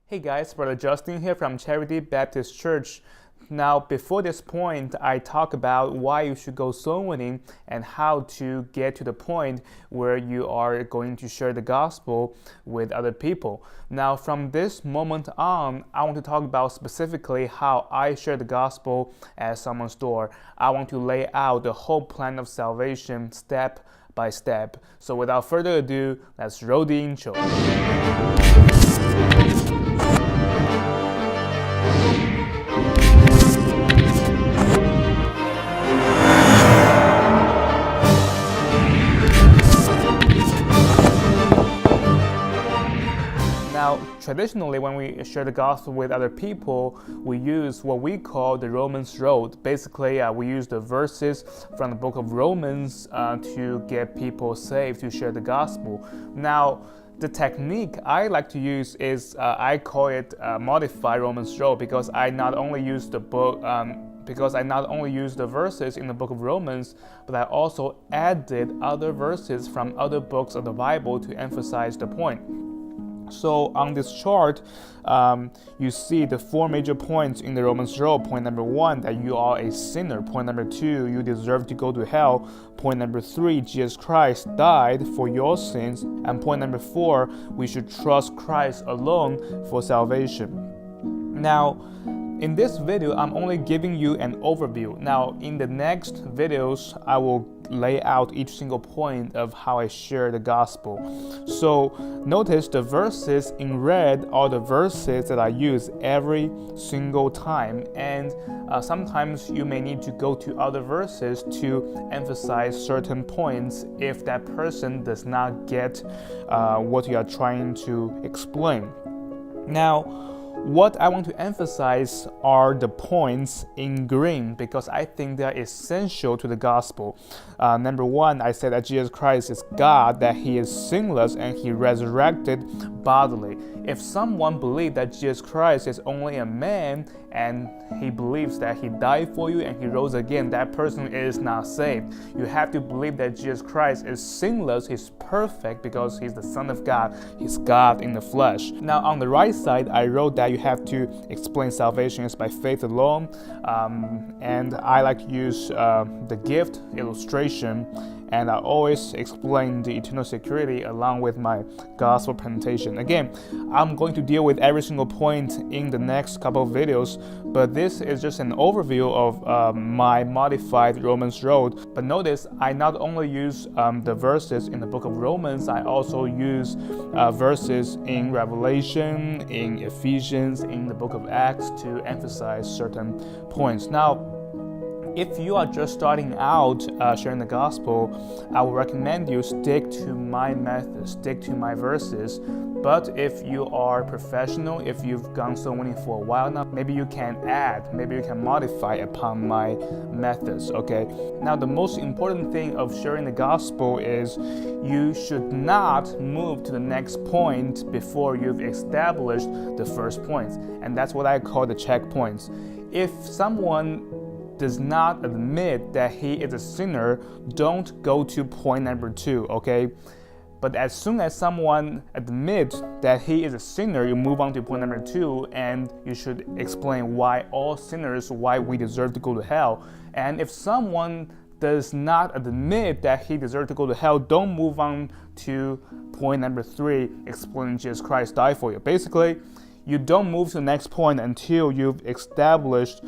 Hey guys, Brother Justin here from Charity Baptist Church. Now, before this point, I talk about why you should go soul winning and how to get to the point where you are going to share the gospel with other people. Now, from this moment on, I want to talk about specifically how I share the gospel at someone's door. I want to lay out the whole plan of salvation step by step. So without further ado, let's roll the intro. Now, traditionally, when we share the gospel with other people, we use what we call the Romans Road. Basically, we use the verses from the book of Romans to get people saved, to share the gospel. Now, the technique I like to use is I call it modified Romans Road, because I not only use the book. Because I not only use the verses in the book of Romans, but I also added other verses from other books of the Bible to emphasize the point. So on this chart, you see the four major points in the Romans Road. Point number one, that you are a sinner. Point number two, you deserve to go to hell. Point number three, Jesus Christ died for your sins. And point number four, we should trust Christ alone for salvation. Now, in this video, I'm only giving you an overview. Now, in the next videos, I will lay out each single point of how I share the gospel. So notice the verses in red are the verses that I use every single time. And sometimes you may need to go to other verses to emphasize certain points if that person does not get what you are trying to explain. Now, what I want to emphasize are the points in green, because I think they are essential to the gospel. Number one, I said that Jesus Christ is God, that He is sinless, and He resurrected bodily. If someone believes that Jesus Christ is only a man and he believes that He died for you and He rose again, that person is not saved. You have to believe that Jesus Christ is sinless, He's perfect, because He's the Son of God. He's God in the flesh. Now, on the right side, I wrote that you have to explain salvation is by faith alone, and I like to use the gift illustration, and I always explain the eternal security along with my gospel presentation. Again, I'm going to deal with every single point in the next couple of videos, but this is just an overview of my modified Romans Road. But notice, I not only use the verses in the book of Romans, I also use verses in Revelation, in Ephesians, in the book of Acts to emphasize certain points. Now, if you are just starting out sharing the gospel, I would recommend you stick to my method, stick to my verses. But if you are professional, if you've gone soul winning for a while now, maybe you can add, maybe you can modify upon my methods, okay? Now, the most important thing of sharing the gospel is you should not move to the next point before you've established the first points. And that's what I call the checkpoints. If someone does not admit that he is a sinner, don't go to point number two, okay? But as soon as someone admits that he is a sinner, you move on to point number two, and you should explain why all sinners, why we deserve to go to hell. And if someone does not admit that he deserves to go to hell, don't move on to point number three, explaining Jesus Christ died for you. Basically, you don't move to the next point until you've established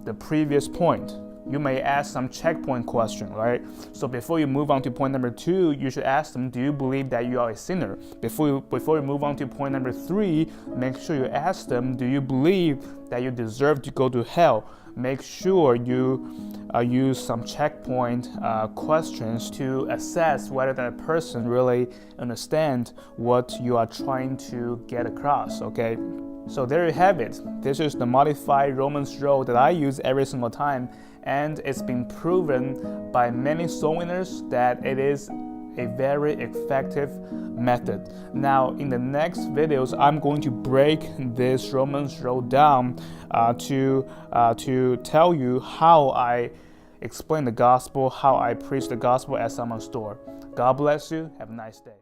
the previous point. You may ask some checkpoint question, right? So before you move on to point number two, you should ask them, do you believe that you are a sinner? Before you move on to point number three, make sure you ask them, do you believe that you deserve to go to hell? Make sure you use some checkpoint questions to assess whether that person really understands what you are trying to get across, okay? So there you have it. This is the modified Romans Road that I use every single time, and it's been proven by many soul winners that it is a very effective method. Now, in the next videos, I'm going to break this Romans Road down to tell you how I explain the gospel, how I preach the gospel at someone's door. God bless you. Have a nice day.